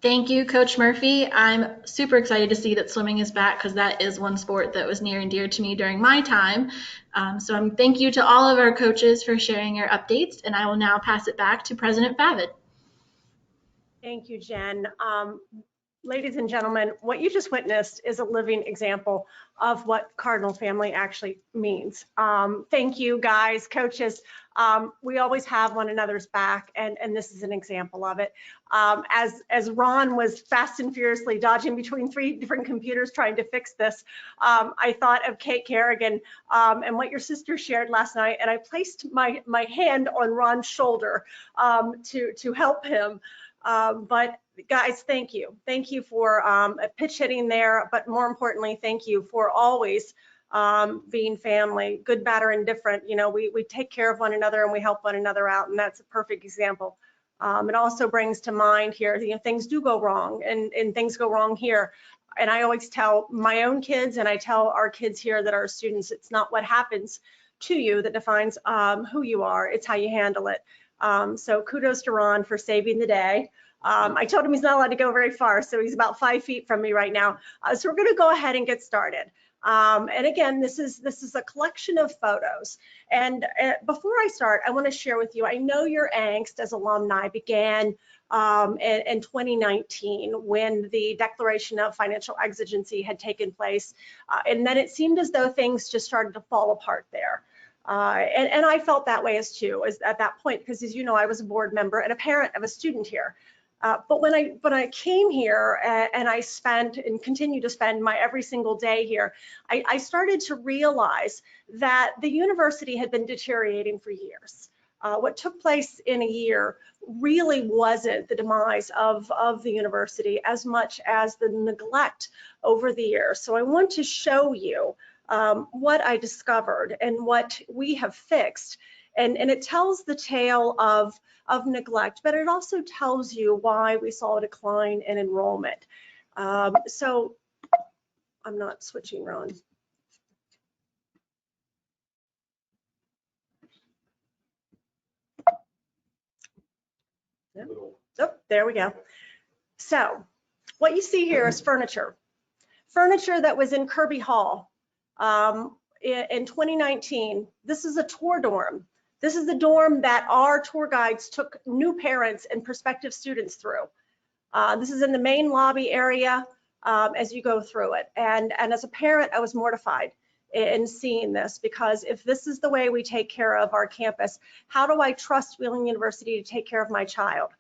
Thank you, Coach Murphy. I'm super excited to see that swimming is back because that is one sport that was near and dear to me during my time. Thank you to all of our coaches for sharing your updates, and I will now pass it back to President Favede. Thank you, Jen. Ladies and gentlemen, what you just witnessed is a living example of what Cardinal family actually means. Thank you, guys, coaches. We always have one another's back, and this is an example of it. As Ron was fast and furiously dodging between 3 different computers trying to fix this, I thought of Kate Kerrigan and what your sister shared last night, and I placed my hand on Ron's shoulder to help him. But guys, thank you. Thank you for pitch hitting there, but more importantly, thank you for always being family, good, bad, or indifferent. You know, we take care of one another and we help one another out, and that's a perfect example. It also brings to mind here, you know, things do go wrong, and things go wrong here. And I always tell my own kids, and I tell our kids here that are students, it's not what happens to you that defines who you are, it's how you handle it. So kudos to Ron for saving the day. I told him he's not allowed to go very far, so he's about 5 feet from me right now. So we're going to go ahead and get started. And again, this is a collection of photos. And before I start, I want to share with you, I know your angst as alumni began in 2019 when the declaration of financial exigency had taken place. And then it seemed as though things just started to fall apart there. And I felt that way at that point, because as you know, I was a board member and a parent of a student here. But when I came here and I spent and continue to spend my every single day here, I started to realize that the university had been deteriorating for years. What took place in a year really wasn't the demise of the university as much as the neglect over the years. So I want to show you what I discovered and what we have fixed. And it tells the tale of neglect, but it also tells you why we saw a decline in enrollment. So I'm not switching, Ron. Oh, there we go. So what you see here is furniture that was in Kirby Hall in 2019. This is a tour dorm. This is the dorm that our tour guides took new parents and prospective students through. This is in the main lobby area as you go through it. And as a parent, I was mortified in seeing this, because if this is the way we take care of our campus, how do I trust Wheeling University to take care of my child?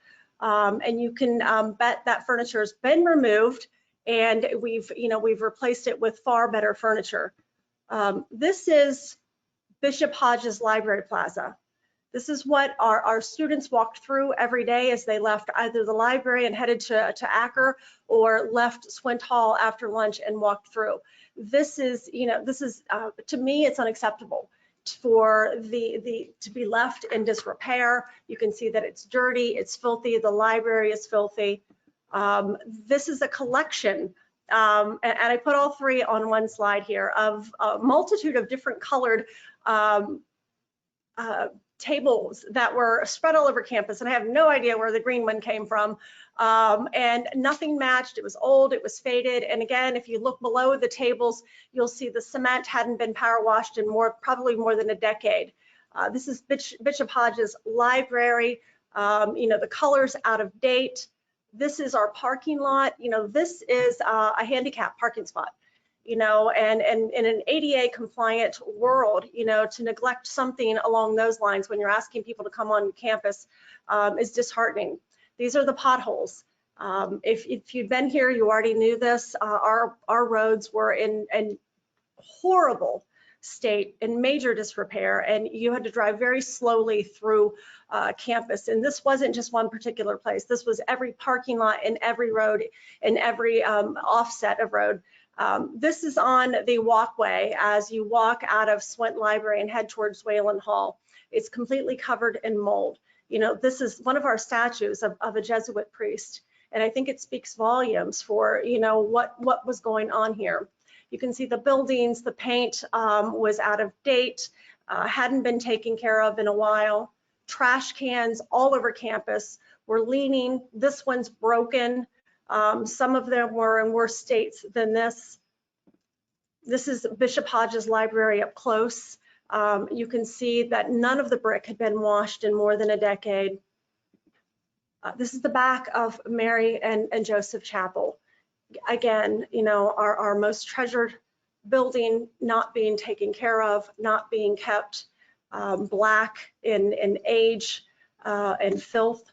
And you can bet that furniture has been removed, and we've replaced it with far better furniture. This is Bishop Hodges Library Plaza. This is what our students walked through every day as they left either the library and headed to Acker, or left Swint Hall after lunch and walked through. This is, to me, it's unacceptable for to be left in disrepair. You can see that it's dirty, it's filthy, the library is filthy. This is a collection, and I put all 3 on one slide here, of a multitude of different colored tables that were spread all over campus, and I have no idea where the green one came from, and nothing matched. It was old, it was faded, and again, if you look below the tables, you'll see the cement hadn't been power washed in probably more than a decade. This is Bishop Hodges Library. The color's out of date. This is our parking lot. This is a handicap parking spot. And in an ADA compliant world, to neglect something along those lines when you're asking people to come on campus is disheartening. These are the potholes. If you'd been here, you already knew this. Our roads were in horrible state, in major disrepair, and you had to drive very slowly through campus. And this wasn't just one particular place. This was every parking lot and every road and every offset of road. This is on the walkway as you walk out of Swint Library and head towards Whalen Hall. It's completely covered in mold. This is one of our statues of a Jesuit priest, and I think it speaks volumes for what was going on here. You can see the buildings, the paint was out of date, hadn't been taken care of in a while. Trash cans all over campus were leaning. This one's broken. Some of them were in worse states than this. This is Bishop Hodges Library up close. You can see that none of the brick had been washed in more than a decade. This is the back of Mary and Joseph Chapel. Again, you know, our most treasured building not being taken care of, not being kept, black in age and filth.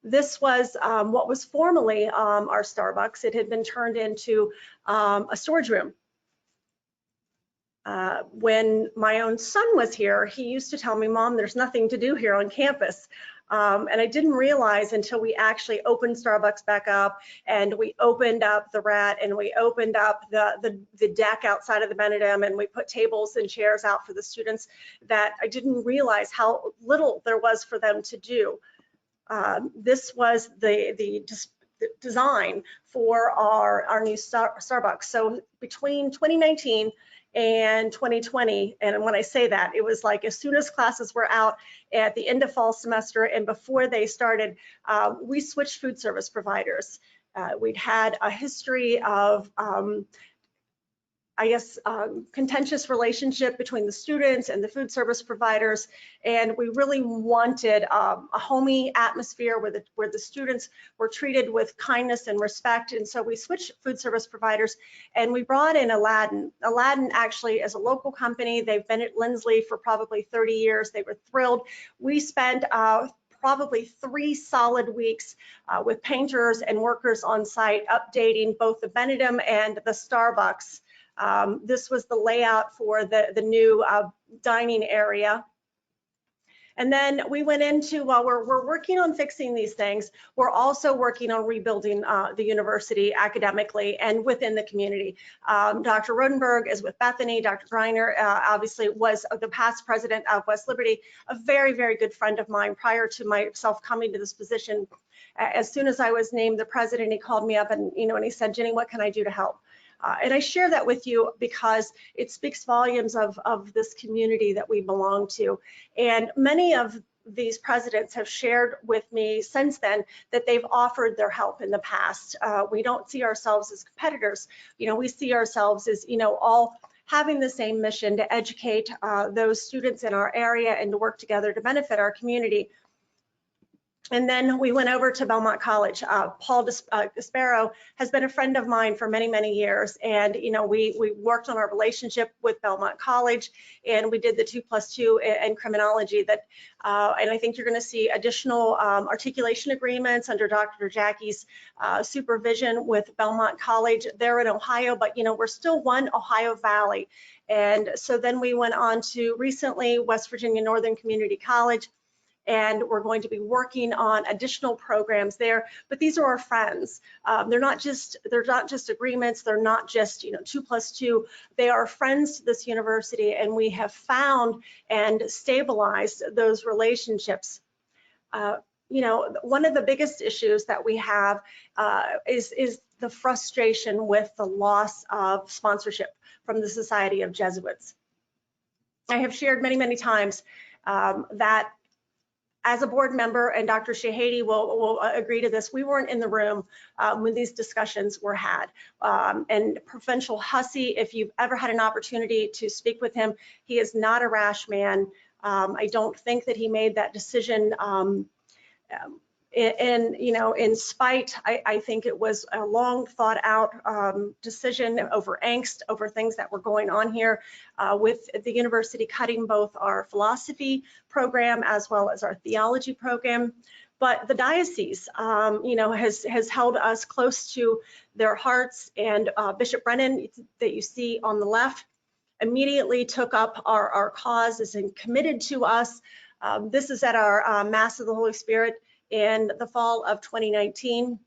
This was what was formerly our Starbucks. It had been turned into a storage room. When my own son was here, he used to tell me, Mom, there's nothing to do here on campus. And I didn't realize until we actually opened Starbucks back up, and we opened up the rat, and we opened up the deck outside of the Benedum, and we put tables and chairs out for the students, that I didn't realize how little there was for them to do. This was the design for our new Starbucks. So between 2019 and 2020, and when I say that, it was like as soon as classes were out at the end of fall semester and before they started, we switched food service providers. We'd had a history of contentious relationship between the students and the food service providers, and we really wanted a homey atmosphere where the students were treated with kindness and respect. And so we switched food service providers, and we brought in Aladdin. Aladdin actually is a local company. They've been at Lindsley for probably 30 years. They were thrilled. We spent probably 3 solid weeks with painters and workers on site updating both the Benedum and the Starbucks. This was the layout for the new dining area. And then we went into, while we're working on fixing these things, we're also working on rebuilding the university academically and within the community. Dr. Rodenberg is with Bethany. Dr. Greiner obviously was the past president of West Liberty, a very, very good friend of mine prior to myself coming to this position. As soon as I was named the president, he called me up and, and he said, Ginny, what can I do to help? And I share that with you because it speaks volumes of this community that we belong to. And many of these presidents have shared with me since then that they've offered their help in the past. We don't see ourselves as competitors. We see ourselves as, all having the same mission to educate those students in our area and to work together to benefit our community. And then we went over to Belmont College. Paul Gasparo has been a friend of mine for many, many years. And, we worked on our relationship with Belmont College, and we did the 2+2 in criminology that, and I think you're going to see additional articulation agreements under Dr. Jackie's supervision with Belmont College. They're in Ohio, but, we're still one Ohio Valley. And so then we went on to recently West Virginia Northern Community College, and we're going to be working on additional programs there. But these are our friends. They're not just agreements. They're not just 2+2. They are friends to this university, and we have found and stabilized those relationships. One of the biggest issues that we have is the frustration with the loss of sponsorship from the Society of Jesuits. I have shared many, many times that as a board member, and Dr. Shahady will agree to this, we weren't in the room when these discussions were had. And Provincial Hussey, if you've ever had an opportunity to speak with him, he is not a rash man. I don't think that he made that decision in spite. I think it was a long thought out decision over angst, over things that were going on here with the university cutting both our philosophy program as well as our theology program. But the diocese, has held us close to their hearts, and Bishop Brennan that you see on the left immediately took up our cause, is committed to us. This is at our Mass of the Holy Spirit in the fall of 2019.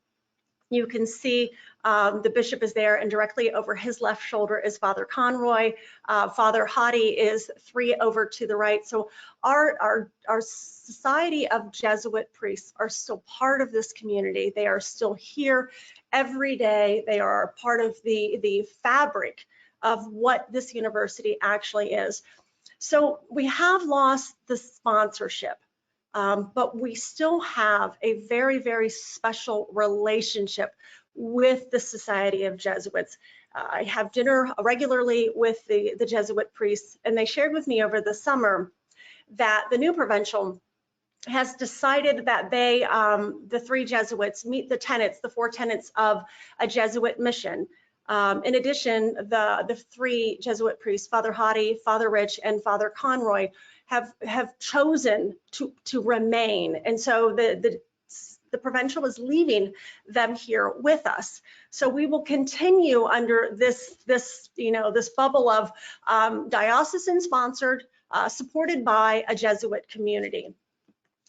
You can see the bishop is there, and directly over his left shoulder is Father Conroy. Father Hottie is 3 over to the right. So our Society of Jesuit priests are still part of this community. They are still here every day. They are part of the fabric of what this university actually is. So we have lost the sponsorship. But we still have a very, very special relationship with the Society of Jesuits. I have dinner regularly with the Jesuit priests, and they shared with me over the summer that the new provincial has decided that they, the three Jesuits, meet the four tenets of a Jesuit mission. In addition, the three Jesuit priests, Father Hottie, Father Rich, and Father Conroy, have chosen to remain. And so the provincial is leaving them here with us. So we will continue under this bubble of diocesan sponsored, supported by a Jesuit community.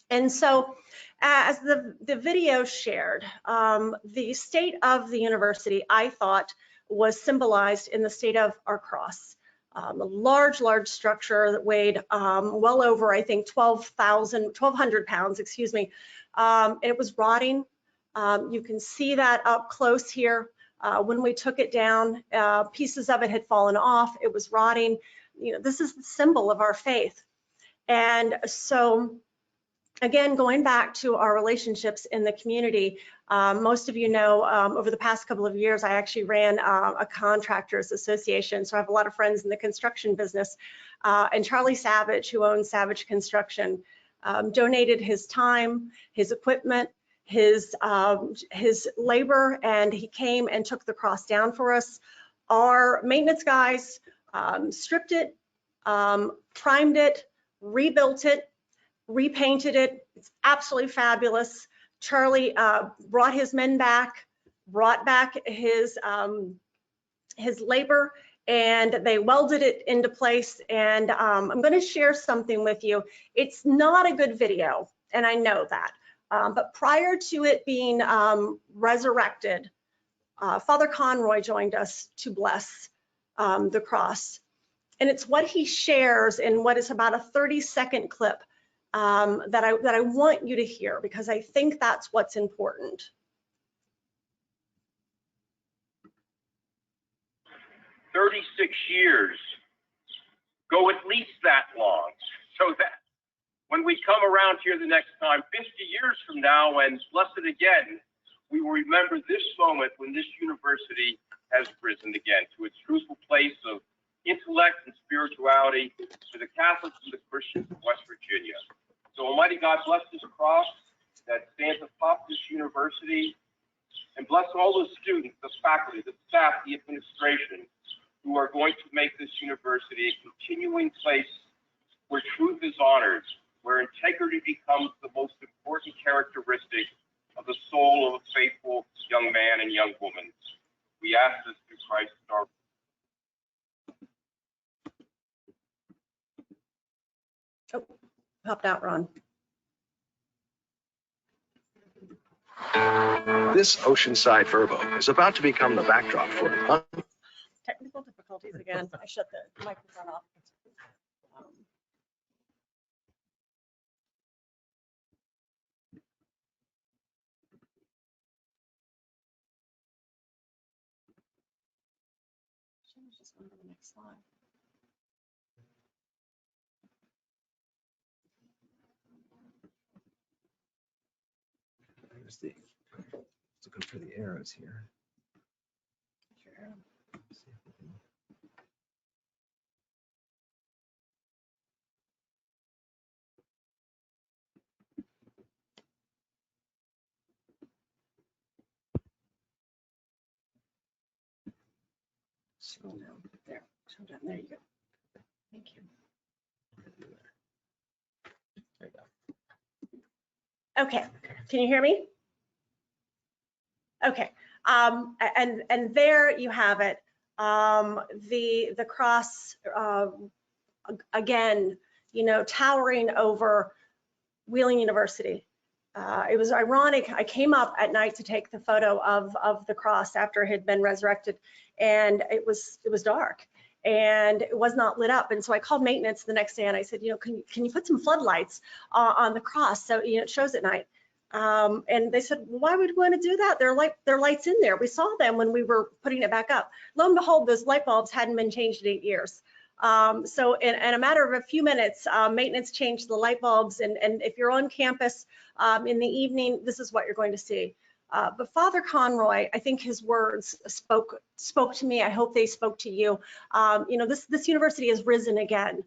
And so as the video shared, the state of the university, I thought, was symbolized in the state of our cross. A large structure that weighed well over, I think, 1,200 pounds, excuse me. It was rotting. You can see that up close here. When we took it down, pieces of it had fallen off. It was rotting. You know, this is the symbol of our faith. And so, again, going back to our relationships in the community, most of you know, over the past couple of years, I actually ran a contractors association. So I have a lot of friends in the construction business. And Charlie Savage, who owns Savage Construction, donated his time, his equipment, his labor, and he came and took the cross down for us. Our maintenance guys stripped it, primed it, rebuilt it, repainted it. It's absolutely fabulous. Charlie brought his men back, brought back his labor, and they welded it into place. And I'm going to share something with you. It's not a good video, and I know that. But prior to it being resurrected, Father Conroy joined us to bless the cross. And it's what he shares in what is about a 30-second clip that I want you to hear, because I think that's what's important. 36 years go at least that long, so that when we come around here the next time, 50 years from now, and blessed again, we will remember this moment when this university has risen again to its truthful place of intellect and spirituality for the Catholics and the Christians of West Virginia. So Almighty God bless this cross that stands atop this university, and bless all the students, the faculty, the staff, the administration, who are going to make this university a continuing place where truth is honored, where integrity becomes the most important characteristic of the soul of a faithful young man and young woman. We ask this through Christ our Lord. Oh, popped out, Ron. This oceanside verbo is about to become the backdrop for an Technical difficulties again. I shut the microphone off. Just go to the next slide. Here's the, looking for the arrows here. Sure. See if we can- Scroll down there. Scroll down. There you go. Thank you. There you go. Okay. Can you hear me? Okay. And there you have it. The cross again, you know, towering over Wheeling University. It was ironic. I came up at night to take the photo of the cross after it had been resurrected, and it was dark and it was not lit up. And so I called maintenance the next day and I said, you know, can you put some floodlights on the cross so you know it shows at night? And they said, well, why would we want to do that? There are lights in there. We saw them when we were putting it back up. Lo and behold, those light bulbs hadn't been changed in 8 years. So in a matter of a few minutes, maintenance changed the light bulbs. And if you're on campus in the evening, this is what you're going to see. But Father Conroy, I think his words spoke to me. I hope they spoke to you. You know, this university has risen again.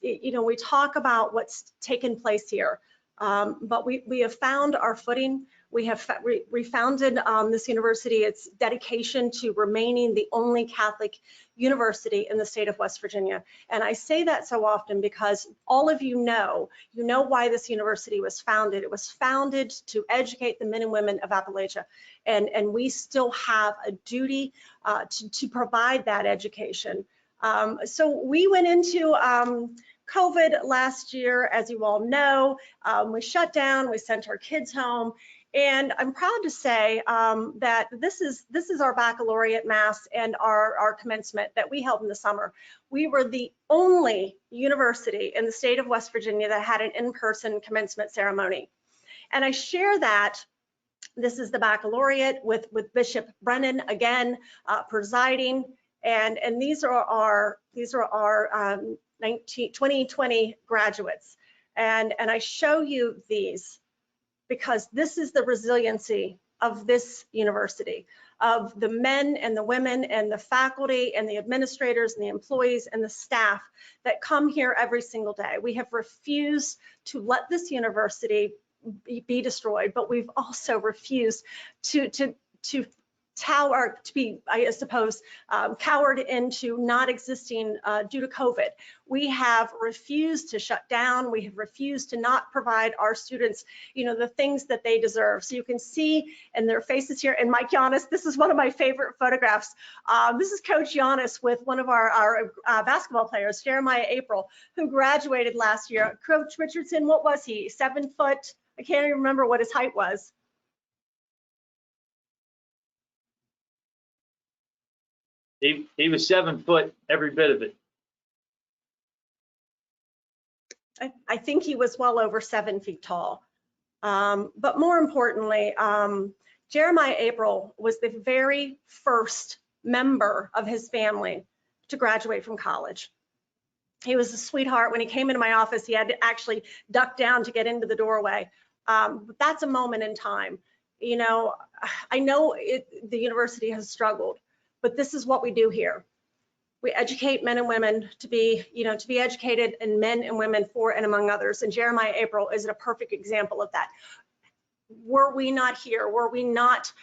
You know, we talk about what's taken place here, but we have found our footing. We have refounded this university, its dedication to remaining the only Catholic university in the state of West Virginia. And I say that so often because all of you know why this university was founded. It was founded to educate the men and women of Appalachia. And we still have a duty to provide that education. So we went into COVID last year, as you all know. We shut down, we sent our kids home. And I'm proud to say that this is our baccalaureate mass and our commencement that we held in the summer. We were the only university in the state of West Virginia that had an in-person commencement ceremony. And I share that. This is the baccalaureate with Bishop Brennan again presiding, and these are our 2020 graduates. And I show you these because this is the resiliency of this university, of the men and the women and the faculty and the administrators and the employees and the staff that come here every single day. We have refused to let this university be destroyed, but we've also refused to be, I suppose, cowered into not existing due to COVID. We have refused to shut down. We have refused to not provide our students, you know, the things that they deserve. So you can see in their faces here, and Mike Giannis, this is one of my favorite photographs. This is Coach Giannis with one of our basketball players, Jeremiah April, who graduated last year. Coach Richardson, what was he? 7 foot? I can't even remember what his height was. He was 7 foot, every bit of it. I think he was well over 7 feet tall. But more importantly, Jeremiah April was the very first member of his family to graduate from college. He was a sweetheart. When he came into my office, he had to actually duck down to get into the doorway. But that's a moment in time. You know, I know the university has struggled, but this is what we do here. We educate men and women to be, you know, to be educated, and men and women for and among others. And Jeremiah April is a perfect example of that. Were we not here, were we not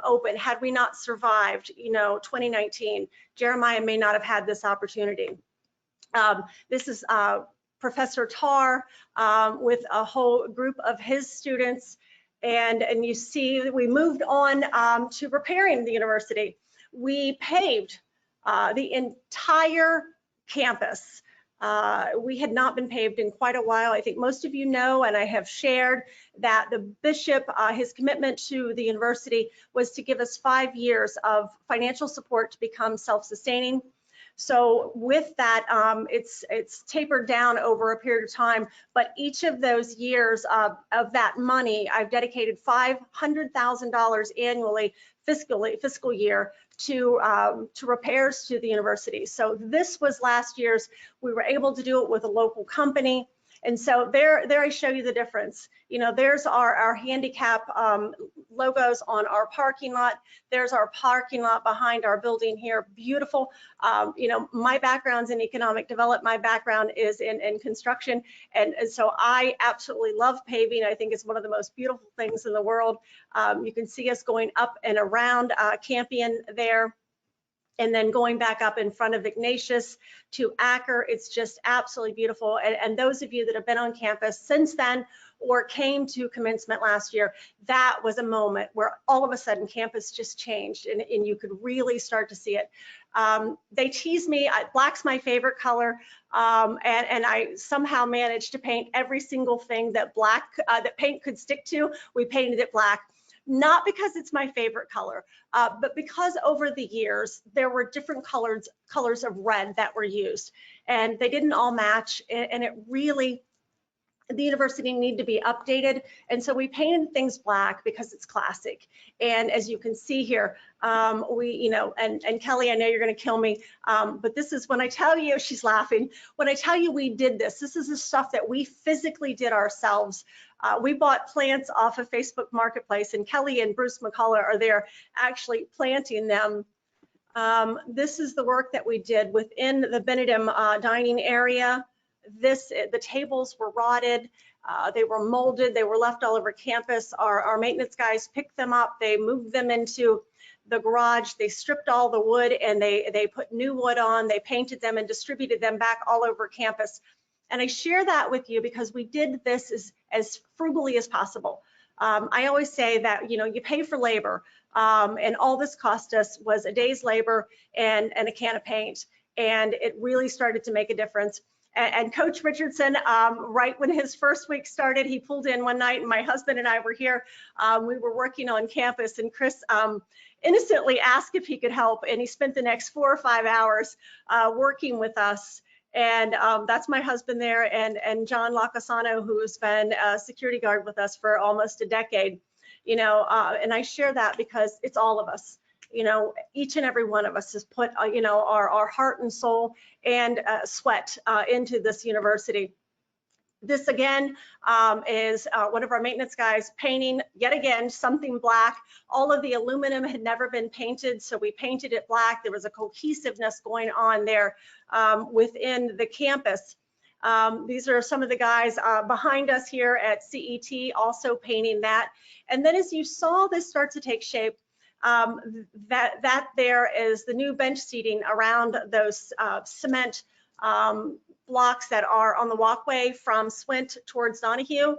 open, had we not survived, you know, 2019, Jeremiah may not have had this opportunity. This is Professor Tarr with a whole group of his students. And you see we moved on to repairing the university. We paved the entire campus. We had not been paved in quite a while. I think most of you know, and I have shared, that the bishop, his commitment to the university was to give us 5 years of financial support to become self-sustaining. So with that, it's tapered down over a period of time, but each of those years of that money, I've dedicated $500,000 annually, fiscal year, to repairs to the university. So this was last year's. We were able to do it with a local company. And so there I show you the difference. You know, there's our handicap logos on our parking lot. There's our parking lot behind our building here. Beautiful. You know, my background's in economic development. My background is in construction. And so I absolutely love paving. I think it's one of the most beautiful things in the world. You can see us going up and around Campion there, and then going back up in front of Ignatius to Acker. It's just absolutely beautiful. And those of you that have been on campus since then or came to commencement last year, that was a moment where all of a sudden campus just changed, and you could really start to see it. They tease me, black's my favorite color, and I somehow managed to paint every single thing that that paint could stick to. We painted it black. Not because it's my favorite color, but because over the years, there were different colors of red that were used, and they didn't all match, and it really the university need to be updated. And so we painted things black because it's classic. And as you can see here, and Kelly, I know you're gonna kill me, but this is when I tell you, she's laughing, when I tell you we did this is the stuff that we physically did ourselves. We bought plants off of Facebook Marketplace, and Kelly and Bruce McCullough are there actually planting them. This is the work that we did within the Benedum dining area. The tables were rotted, they were molded, they were left all over campus. Our maintenance guys picked them up, they moved them into the garage, they stripped all the wood and they put new wood on, they painted them and distributed them back all over campus. And I share that with you because we did this as frugally as possible. I always say that, you pay for labor, and all this cost us was a day's labor and a can of paint. And it really started to make a difference. And Coach Richardson, right when his first week started, he pulled in one night and my husband and I were here. We were working on campus and Chris innocently asked if he could help. And he spent the next 4 or 5 hours working with us. And that's my husband there and John Lacasano, who has been a security guard with us for almost a decade. And I share that because it's all of us. Each and every one of us has put, our heart and soul and sweat into this university. This again is one of our maintenance guys painting yet again something black. All of the aluminum had never been painted, so we painted it black. There was a cohesiveness going on there within the campus. These are some of the guys behind us here at CET also painting that. And then as you saw this start to take shape, that there is the new bench seating around those cement blocks that are on the walkway from Swint towards Donahue.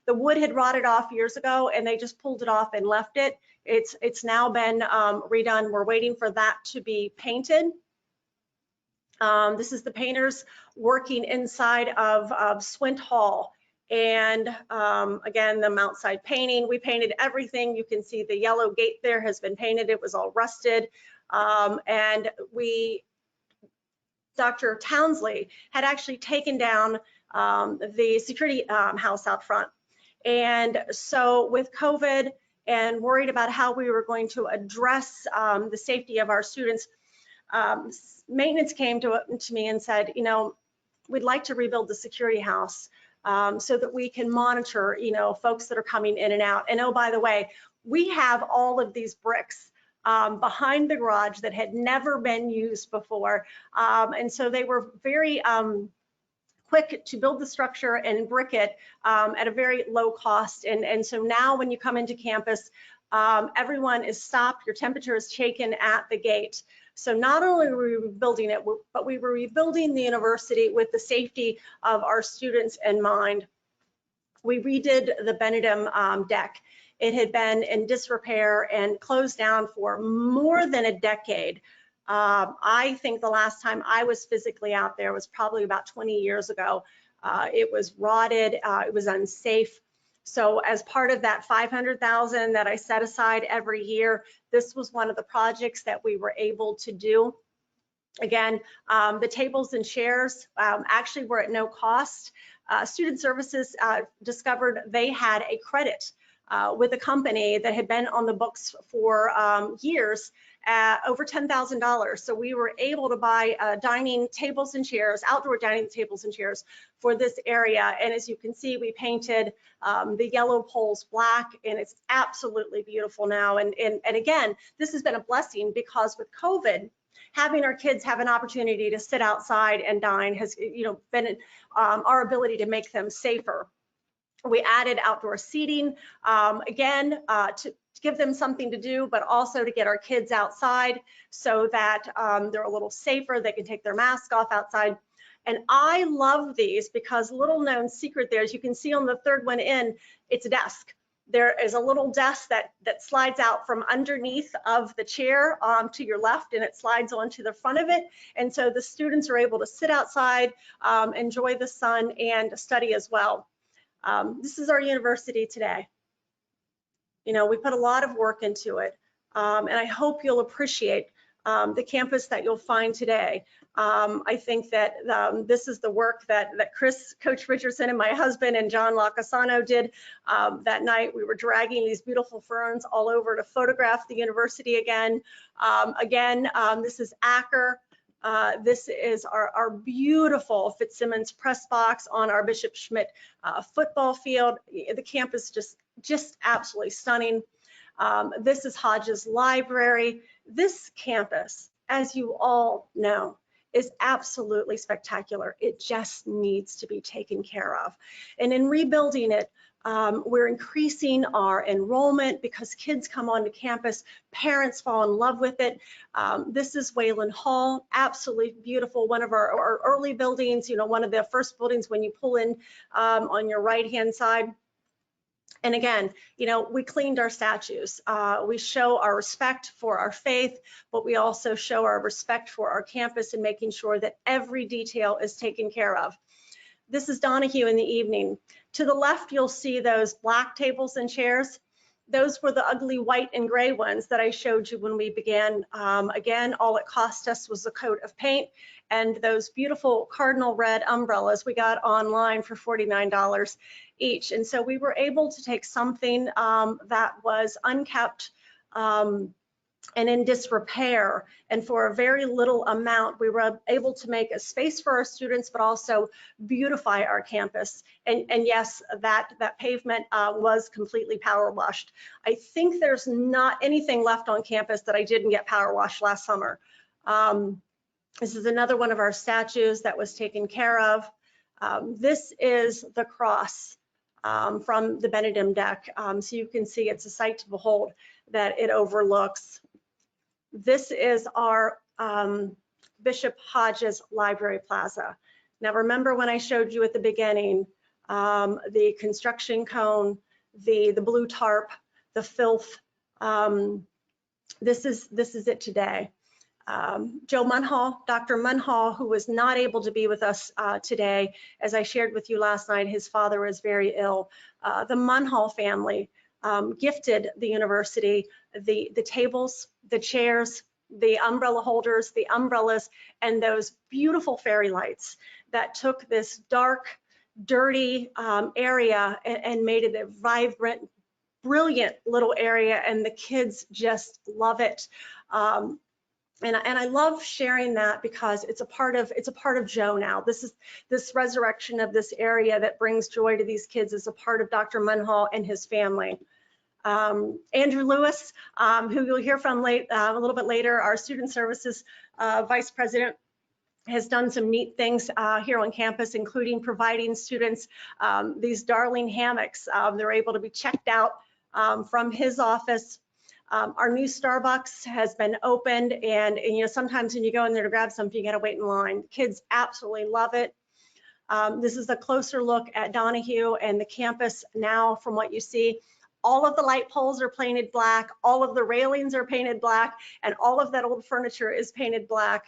The wood had rotted off years ago and they just pulled it off and left it. It's now been redone. We're waiting for that to be painted. This is the painters working inside of Swint Hall. And again, the outside painting, we painted everything. You can see the yellow gate there has been painted. It was all rusted. And Dr. Townsley had actually taken down the security house out front. And so with COVID and worried about how we were going to address the safety of our students, maintenance came to me and said, we'd like to rebuild the security house so that we can monitor, folks that are coming in and out. And oh, by the way, we have all of these bricks behind the garage that had never been used before. And so they were very quick to build the structure and brick it at a very low cost. And so now when you come into campus, everyone is stopped, your temperature is taken at the gate. So not only were we rebuilding it, but we were rebuilding the university with the safety of our students in mind. We redid the Benedum deck. It had been in disrepair and closed down for more than a decade. I think the last time I was physically out there was probably about 20 years ago. It was rotted, it was unsafe. So as part of that $500,000 that I set aside every year, this was one of the projects that we were able to do. Again, the tables and chairs actually were at no cost. Student Services discovered they had a credit with a company that had been on the books for years, over $10,000. So we were able to buy dining tables and chairs, outdoor dining tables and chairs for this area. And as you can see, we painted the yellow poles black, and it's absolutely beautiful now. And again, this has been a blessing because with COVID, having our kids have an opportunity to sit outside and dine has, been our ability to make them safer. We added outdoor seating, again, to give them something to do, but also to get our kids outside so that they're a little safer. They can take their mask off outside. And I love these because little known secret there, as you can see on the third one in, it's a desk. There is a little desk that slides out from underneath of the chair to your left, and it slides onto the front of it. And so the students are able to sit outside, enjoy the sun, and study as well. This is our university today. We put a lot of work into it, and I hope you'll appreciate the campus that you'll find today. I think that this is the work that Chris, Coach Richardson, and my husband and John Lacasano did that night. We were dragging these beautiful ferns all over to photograph the university again. This is Acker. This is our beautiful Fitzsimmons press box on our Bishop Schmidt football field. The campus just absolutely stunning. This is Hodges Library. This campus, as you all know, is absolutely spectacular. It just needs to be taken care of. And in rebuilding it, we're increasing our enrollment because kids come onto campus, parents fall in love with it. This is Wayland Hall, absolutely beautiful. One of our early buildings, you know, one of the first buildings when you pull in on your right-hand side. And again, you know, we cleaned our statues. We show our respect for our faith, but we also show our respect for our campus and making sure that every detail is taken care of. This is Donahue in the evening. To the left, you'll see those black tables and chairs. Those were the ugly white and gray ones that I showed you when we began. Again, all it cost us was a coat of paint and those beautiful cardinal red umbrellas we got online for $49 each. And so we were able to take something that was unkept and in disrepair, and for a very little amount, we were able to make a space for our students, but also beautify our campus. And yes, that pavement was completely power washed. I think there's not anything left on campus that I didn't get power washed last summer. This is another one of our statues that was taken care of. This is the cross from the Benedum deck. So you can see it's a sight to behold that it overlooks. This is our Bishop Hodges Library Plaza. Now remember when I showed you at the beginning, the construction cone, the blue tarp, the filth. This is it today. Joe Munhall, Dr. Munhall, who was not able to be with us today, as I shared with you last night, his father was very ill. The Munhall family gifted the university the tables, the chairs, the umbrella holders, the umbrellas, and those beautiful fairy lights that took this dark, dirty area and made it a vibrant, brilliant little area, and the kids just love it. And I love sharing that because it's a part of Joe now. This resurrection of this area that brings joy to these kids is a part of Dr. Munhall and his family. Andrew Lewis, who you'll hear from a little bit later, our student services vice president, has done some neat things here on campus, including providing students these darling hammocks. They're able to be checked out from his office. Our new Starbucks has been opened, and you know, sometimes when you go in there to grab something, you gotta wait in line. Kids absolutely love it. This is a closer look at Donahue and the campus now. From what you see, all of the light poles are painted black, all of the railings are painted black, and all of that old furniture is painted black.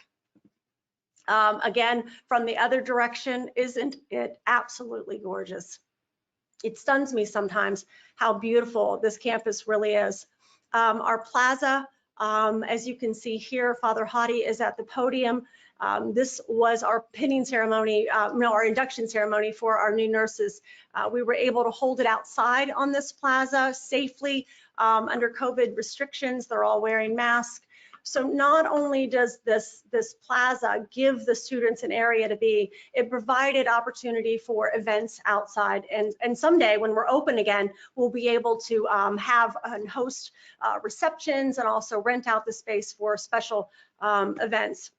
Again, from the other direction, isn't it absolutely gorgeous? It stuns me sometimes how beautiful this campus really is. Our plaza, as you can see here, Father Hottie is at the podium. This was our pinning ceremony, our induction ceremony for our new nurses. We were able to hold it outside on this plaza safely under COVID restrictions. They're all wearing masks. So not only does this plaza give the students an area to be, it provided opportunity for events outside. And someday when we're open again, we'll be able to have and host receptions and also rent out the space for special events.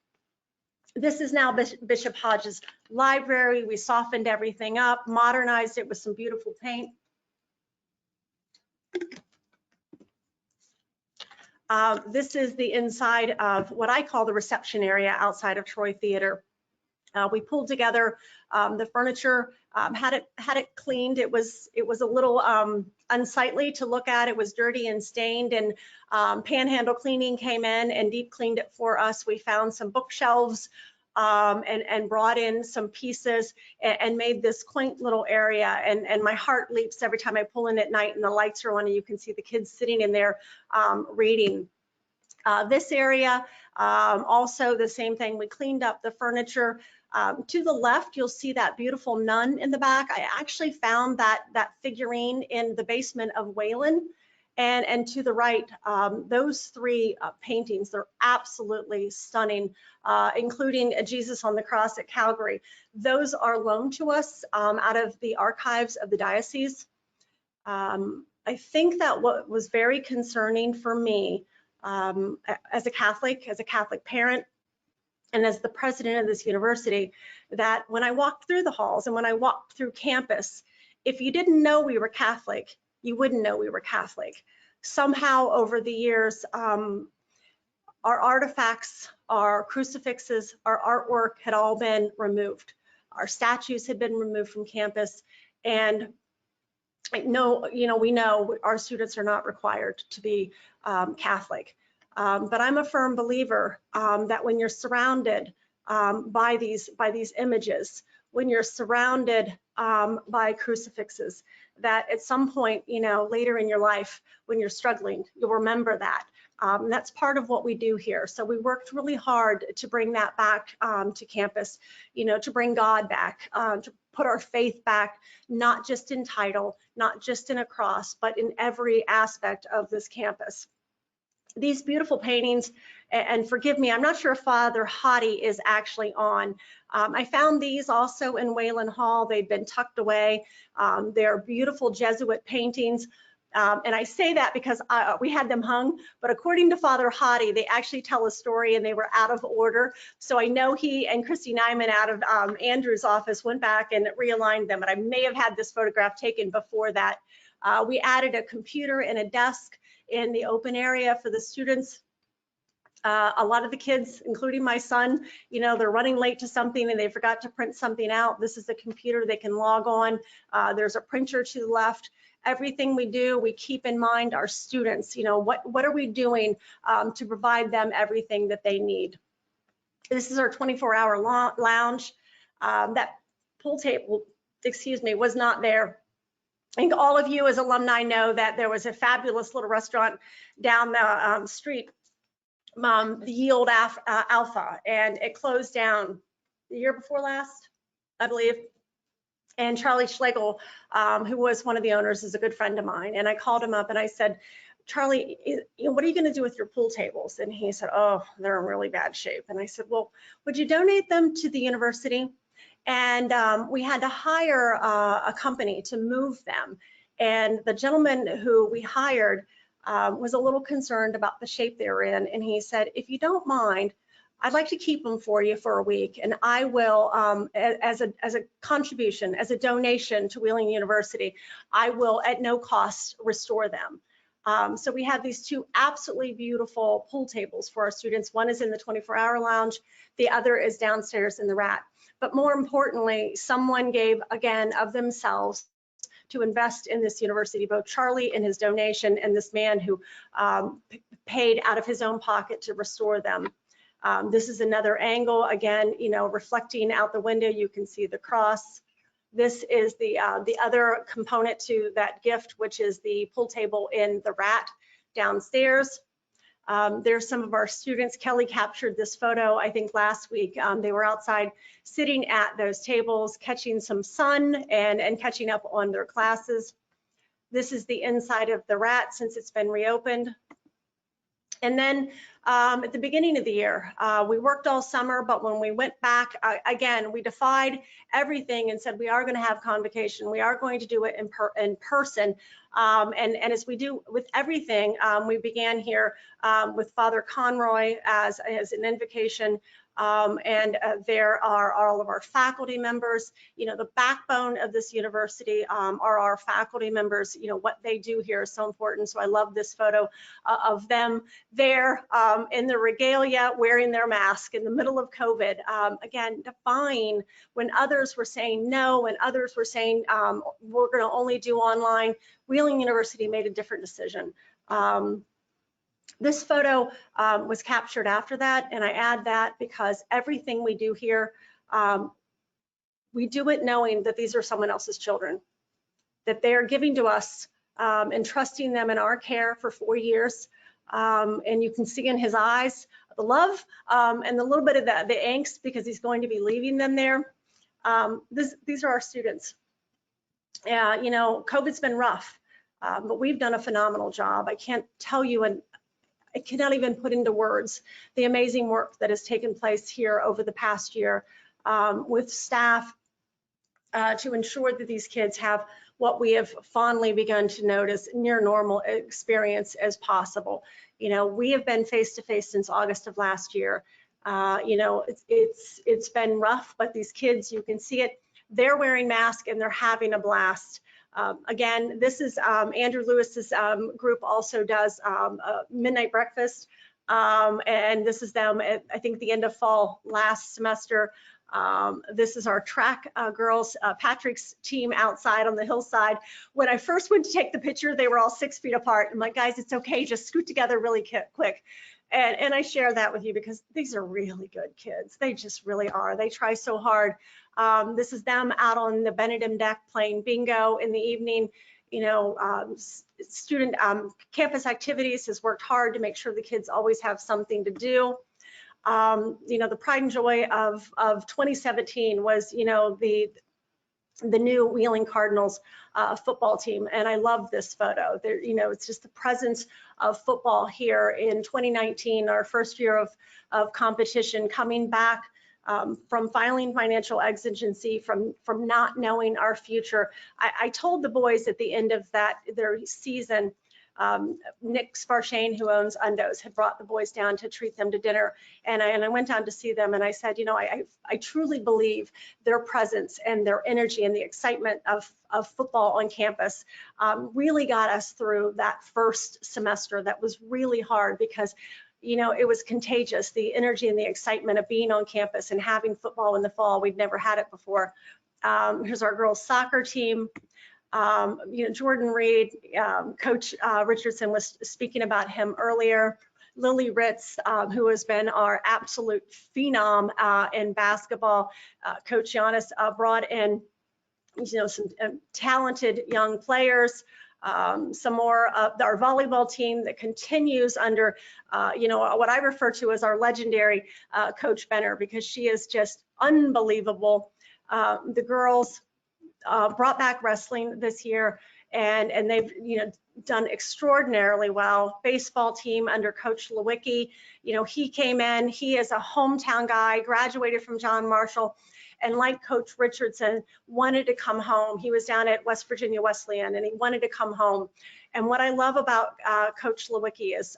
This is now Bishop Hodges Library. We softened everything up, modernized it with some beautiful paint. This is the inside of what I call the reception area outside of Troy Theater. We pulled together the furniture, had it cleaned. It was a little unsightly to look at. It was dirty and stained, and Panhandle Cleaning came in and deep cleaned it for us. We found some bookshelves and brought in some pieces and made this quaint little area. And my heart leaps every time I pull in at night and the lights are on and you can see the kids sitting in there reading. This area, also the same thing. We cleaned up the furniture. To the left, you'll see that beautiful nun in the back. I actually found that figurine in the basement of Wayland. And to the right, those three paintings, they're absolutely stunning, including Jesus on the cross at Calvary. Those are loaned to us out of the archives of the diocese. I think that what was very concerning for me as a Catholic parent, and as the president of this university, that when I walked through the halls and when I walked through campus, if you didn't know we were Catholic, you wouldn't know we were Catholic. Somehow over the years, our artifacts, our crucifixes, our artwork had all been removed. Our statues had been removed from campus, and no, we know our students are not required to be Catholic. But I'm a firm believer that when you're surrounded by these images, when you're surrounded by crucifixes, that at some point, later in your life, when you're struggling, you'll remember that. That's part of what we do here. So we worked really hard to bring that back to campus, to bring God back, to put our faith back, not just in title, not just in a cross, but in every aspect of this campus. These beautiful paintings, and forgive me, I'm not sure if Father Hottie is actually on. I found these also in Wayland Hall. They've been tucked away. They're beautiful Jesuit paintings. And I say that because we had them hung, but according to Father Hottie, they actually tell a story and they were out of order. So I know he and Christy Nyman out of Andrew's office went back and realigned them, and I may have had this photograph taken before that. We added a computer and a desk in the open area for the students. A lot of the kids, including my son, they're running late to something and they forgot to print something out. This is the computer they can log on. There's a printer to the left. Everything we do, we keep in mind our students. What are we doing to provide them everything that they need? This is our 24-hour lounge. That pool table, was not there. I think all of you as alumni know that there was a fabulous little restaurant down the street, the Yield Alpha, and it closed down the year before last, I believe. And Charlie Schlegel, who was one of the owners, is a good friend of mine. And I called him up and I said, Charlie, what are you going to do with your pool tables? And he said, oh, they're in really bad shape. And I said, well, would you donate them to the university? And we had to hire a company to move them. And the gentleman who we hired was a little concerned about the shape they were in. And he said, if you don't mind, I'd like to keep them for you for a week. And I will, as a contribution, as a donation to Wheeling University, I will at no cost restore them. So we have these two absolutely beautiful pool tables for our students. One is in the 24-hour lounge. The other is downstairs in the Rat. But more importantly, someone gave, again, of themselves to invest in this university, both Charlie in his donation and this man who paid out of his own pocket to restore them. This is another angle, again, reflecting out the window, you can see the cross. This is the other component to that gift, which is the pool table in the Rat downstairs. There's some of our students. Kelly captured this photo, I think, last week. They were outside sitting at those tables, catching some sun and catching up on their classes. This is the inside of the Rat since it's been reopened. And then at the beginning of the year, we worked all summer, but when we went back, again, we defied everything and said we are going to have convocation. We are going to do it in person. And as we do with everything, we began here with Father Conroy as an invocation. There are all of our faculty members. The backbone of this university are our faculty members. What they do here is so important. So I love this photo of them there in the regalia, wearing their mask in the middle of COVID. Again, defying when others were saying no, and others were saying we're going to only do online. Wheeling University made a different decision. This photo was captured after that, and I add that because everything we do here, we do it knowing that these are someone else's children, that they are giving to us and trusting them in our care for 4 years. And you can see in his eyes the love and a little bit of the angst because he's going to be leaving them there. These are our students. You know, COVID's been rough, but we've done a phenomenal job. I can't tell you, and I cannot even put into words the amazing work that has taken place here over the past year with staff to ensure that these kids have what we have fondly begun to notice near normal experience as possible. You know, we have been face-to-face since August of last year. You know, it's been rough, but these kids, you can see it, they're wearing masks and they're having a blast. Again, this is Andrew Lewis's group also does a midnight breakfast. And this is them at, I think, the end of fall last semester. This is our track girls, Patrick's team outside on the hillside. When I first went to take the picture, they were all 6 feet apart. I'm like, guys, it's okay, just scoot together really quick. And I share that with you because these are really good kids. They just really are. They try so hard. This is them out on the Benedum deck playing bingo in the evening. You know, student campus activities has worked hard to make sure the kids always have something to do. You know, the pride and joy of 2017 was, you know, the new Wheeling Cardinals football team, and I love this photo. There, you know, it's just the presence of football here in 2019, our first year of competition, coming back from filing financial exigency, from not knowing our future. I told the boys at the end of their season, Nick Sparshane, who owns Undos, had brought the boys down to treat them to dinner, and I went down to see them, and I said, you know, I truly believe their presence and their energy and the excitement of football on campus really got us through that first semester that was really hard because, you know, it was contagious, the energy and the excitement of being on campus and having football in the fall. We'd never had it before. Here's our girls soccer team. You know, Jordan Reed, Coach Richardson was speaking about him earlier. Lily Ritz, who has been our absolute phenom in basketball. Coach Giannis brought in, you know, some talented young players. Some more of our volleyball team that continues under, you know, what I refer to as our legendary Coach Benner, because she is just unbelievable. The girls brought back wrestling this year, and they've, you know, done extraordinarily well. Baseball team under Coach Lewicki, you know, he came in, he is a hometown guy, graduated from John Marshall, and like Coach Richardson, wanted to come home. He was down at West Virginia Wesleyan, and he wanted to come home. And what I love about Coach Lewicki is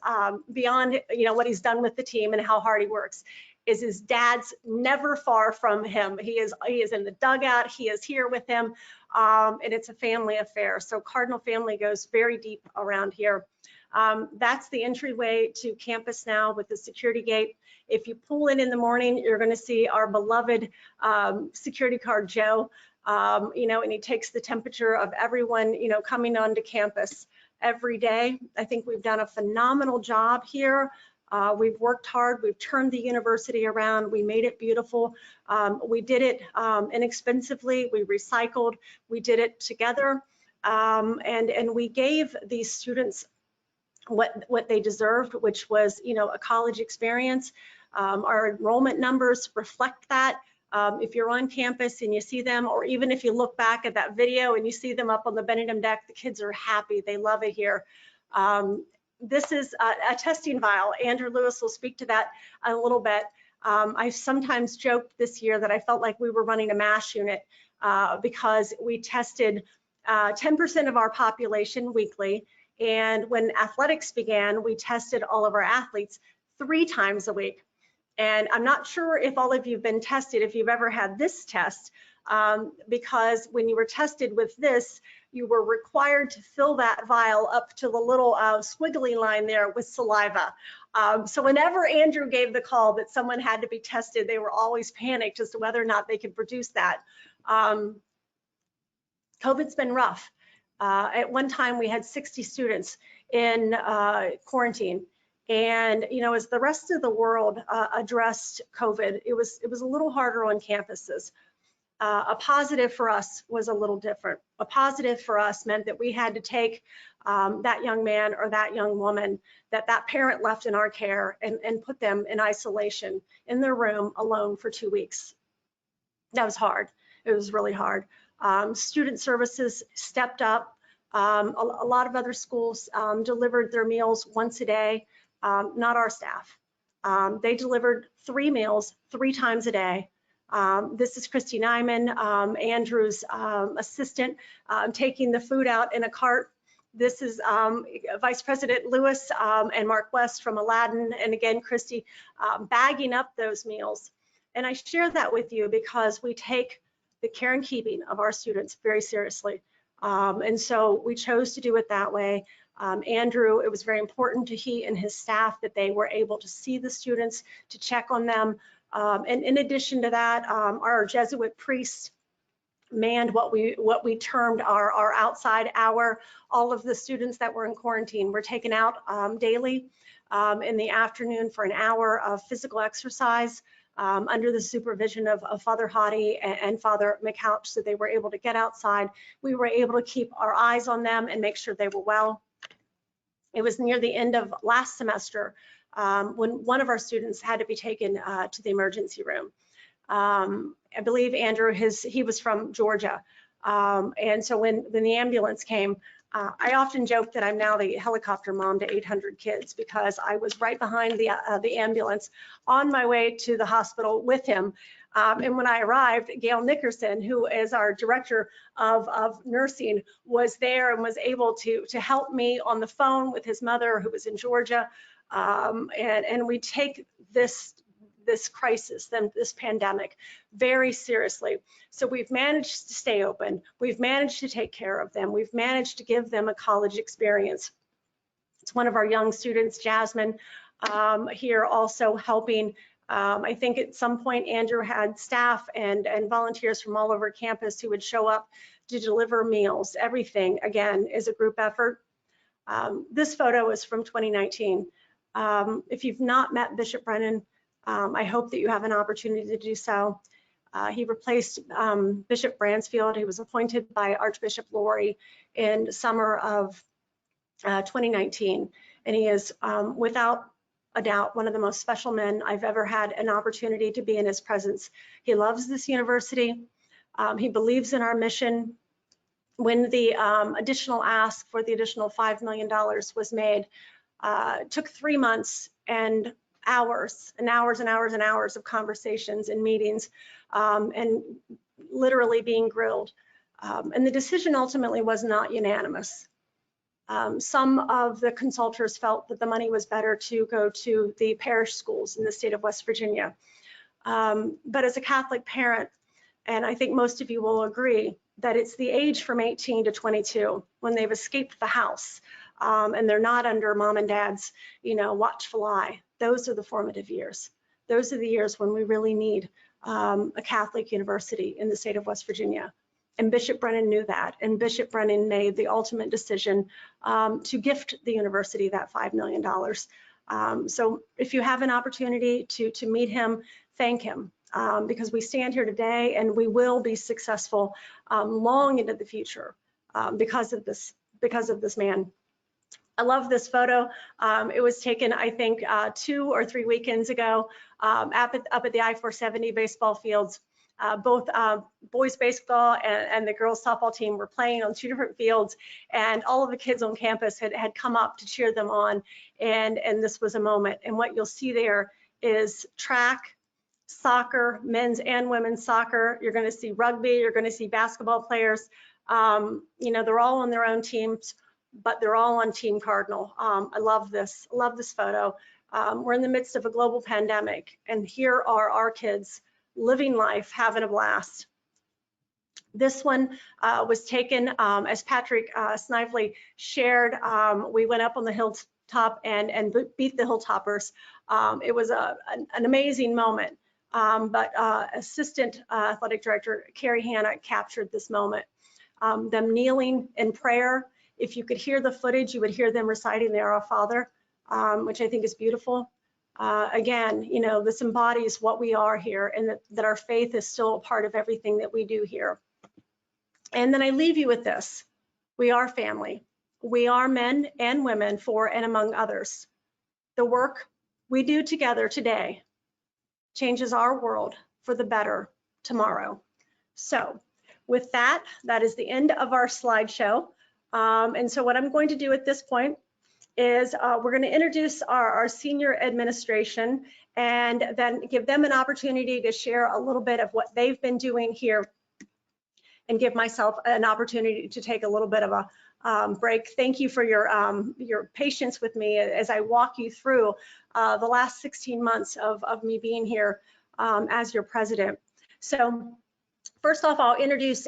beyond, you know, what he's done with the team and how hard he works, is his dad's never far from him. He is in the dugout, he is here with him, and it's a family affair. So Cardinal family goes very deep around here. That's the entryway to campus now with the security gate. If you pull in the morning, you're gonna see our beloved security guard, Joe, you know, and he takes the temperature of everyone, you know, coming onto campus every day. I think we've done a phenomenal job here. We've worked hard, we've turned the university around, we made it beautiful. We did it inexpensively, we recycled, we did it together, and we gave these students what they deserved, which was, you know, a college experience. Our enrollment numbers reflect that. If you're on campus and you see them, or even if you look back at that video and you see them up on the Benedum deck, the kids are happy, they love it here. This is a testing vial. Andrew Lewis will speak to that a little bit. I sometimes joked this year that I felt like we were running a MASH unit because we tested 10% of our population weekly. And when athletics began, we tested all of our athletes 3 times a week. And I'm not sure if all of you have been tested, if you've ever had this test, because when you were tested with this, you were required to fill that vial up to the little squiggly line there with saliva. So whenever Andrew gave the call that someone had to be tested, they were always panicked as to whether or not they could produce that. COVID's been rough. At one time, we had 60 students in quarantine. And, you know, as the rest of the world addressed COVID, it was a little harder on campuses. A positive for us was a little different. A positive for us meant that we had to take that young man or that young woman that that parent left in our care and put them in isolation in their room alone for 2 weeks. That was hard. It was really hard. Student services stepped up. A lot of other schools delivered their meals once a day, not our staff. They delivered 3 meals 3 times a day. This is Christy Nyman, Andrew's assistant, taking the food out in a cart. This is Vice President Lewis and Mark West from Aladdin, and again, Christy bagging up those meals. And I share that with you because we take the care and keeping of our students very seriously. And so we chose to do it that way. Andrew, it was very important to he and his staff that they were able to see the students, to check on them. And in addition to that, our Jesuit priests manned what we termed our outside hour. All of the students that were in quarantine were taken out daily in the afternoon for an hour of physical exercise under the supervision of Father Hottie and Father McCouch, so they were able to get outside. We were able to keep our eyes on them and make sure they were well. It was near the end of last semester when one of our students had to be taken to the emergency room. I believe Andrew, he was from Georgia. And so when the ambulance came, I often joke that I'm now the helicopter mom to 800 kids because I was right behind the ambulance on my way to the hospital with him. And when I arrived, Gail Nickerson, who is our director of nursing, was there and was able to help me on the phone with his mother, who was in Georgia. And we take this crisis, this pandemic, very seriously. So we've managed to stay open. We've managed to take care of them. We've managed to give them a college experience. It's one of our young students, Jasmine, here also helping. I think at some point Andrew had staff and volunteers from all over campus who would show up to deliver meals. Everything, again, is a group effort. This photo is from 2019. If you've not met Bishop Brennan, I hope that you have an opportunity to do so. He replaced Bishop Bransfield. He was appointed by Archbishop Laurie in summer of 2019. And he is, without a doubt, one of the most special men I've ever had an opportunity to be in his presence. He loves this university. He believes in our mission. When the additional ask for the additional $5 million was made, it took 3 months and hours and hours and hours and hours of conversations and meetings and literally being grilled. And the decision ultimately was not unanimous. Some of the consultants felt that the money was better to go to the parish schools in the state of West Virginia. But as a Catholic parent, and I think most of you will agree, that it's the age from 18 to 22 when they've escaped the house and they're not under mom and dad's, watchful eye. Those are the formative years. Those are the years when we really need a Catholic university in the state of West Virginia. And Bishop Brennan knew that, and Bishop Brennan made the ultimate decision to gift the university that $5 million. So if you have an opportunity to meet him, thank him, because we stand here today and we will be successful long into the future because of this man. I love this photo. It was taken, I think, 2 or 3 weekends ago up at the I-470 baseball fields. Both boys baseball and the girls softball team were playing on 2 different fields, and all of the kids on campus had come up to cheer them on, and this was a moment. And what you'll see there is track, soccer, men's and women's soccer. You're going to see rugby. You're going to see basketball players. They're all on their own teams, but they're all on Team Cardinal. I love this. I love this photo. We're in the midst of a global pandemic, and here are our kids living life, having a blast. This one was taken, as Patrick Snively shared, we went up on the hilltop and beat the Hilltoppers. It was an amazing moment, but Assistant Athletic Director Carrie Hanna captured this moment. Them kneeling in prayer. If you could hear the footage, you would hear them reciting the Our Father, which I think is beautiful. Again, this embodies what we are here, and that our faith is still a part of everything that we do here. And then I leave you with this. We are family. we are men and women for and among others. The work we do together today changes our world for the better tomorrow. So with that, that is the end of our slideshow. And so what I'm going to do at this point is we're going to introduce our senior administration and then give them an opportunity to share a little bit of what they've been doing here, and give myself an opportunity to take a little bit of a break. Thank you for your patience with me as I walk you through the last 16 months of me being here as your president. So first off, I'll introduce